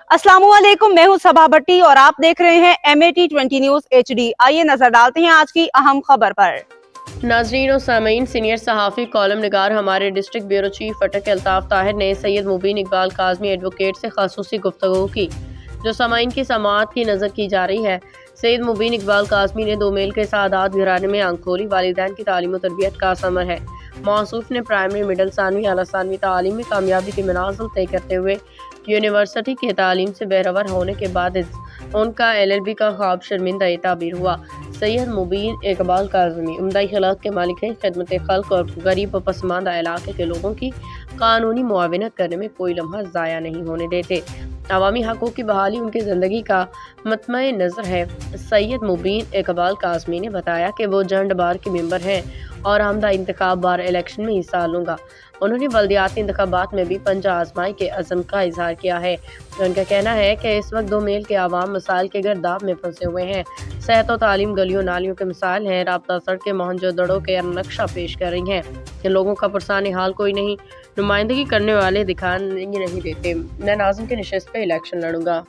अस्सलामुअलैकुम, मैं हूं सबा भट्टी और आप देख रहे हैं MAT20 न्यूज HD। आइए नजर डालते हैं आज की अहम खबर पर। नाजरीन और सामीन, सीनियर सहाफ़ी कॉलम निगार हमारे डिस्ट्रिक्ट ब्यूरो चीफ अटक अल्ताफ ताहिर ने सैयद मुबीन इकबाल काज़मी एडवोकेट से ख़ासूसी गुफ्तगू की, जो सामीन की समाअत की नज़र की जा रही है। सैयद मुबीन इकबाल काज़मी ने 2 मेल के सादात घराने में आंख खोली। वालिदैन की तालीम और तरबियत का असमर है। मौसूफ ने प्राइमरी, मिडल, सानवी, आला सानवी तालीम में कामयाबी के मनाजिल तय करते हुए यूनिवर्सिटी की तालीम से बेखबर होने के बाद उनका LLB का ख्वाब शर्मिंदा ताबीर हुआ। सैयद मुबीन इकबाल काज़मी उम्दा अखलाक के मालिक हैं। खिदमत खल्क और गरीब व पसमानदा इलाके के लोगों की कानूनी मुआविनत करने में कोई लम्हा ज़ाया नहीं होने देते। अवामी हकूक़ की बहाली उनकी ज़िंदगी का मतमए नज़र है। सैयद मुबीन इकबाल काज़मी ने बताया कि वो जंड बार के मेंबर हैं और आमदा इंतखाब बार इलेक्शन में हिस्सा लूँगा। उन्होंने बल्दियाती इंतखाबात में भी पंजा आजमाई के अज़म का इजहार किया है। उनका कहना है कि इस वक्त 2 मेल के आवाम मसाइल के गर्दाब में फंसे हुए हैं। सेहत और तालीम, गलियों नालियों के मिसाइल हैं। राब्ता सड़कें मोहनजोदड़ो के नक्शा पेश कर रही हैं कि लोगों का पुरसानी हाल कोई नहीं, नुमाइंदगी करने वाले दिखाई नहीं देते। मैं नाज़िम की नशिस्त पे इलेक्शन लड़ूंगा।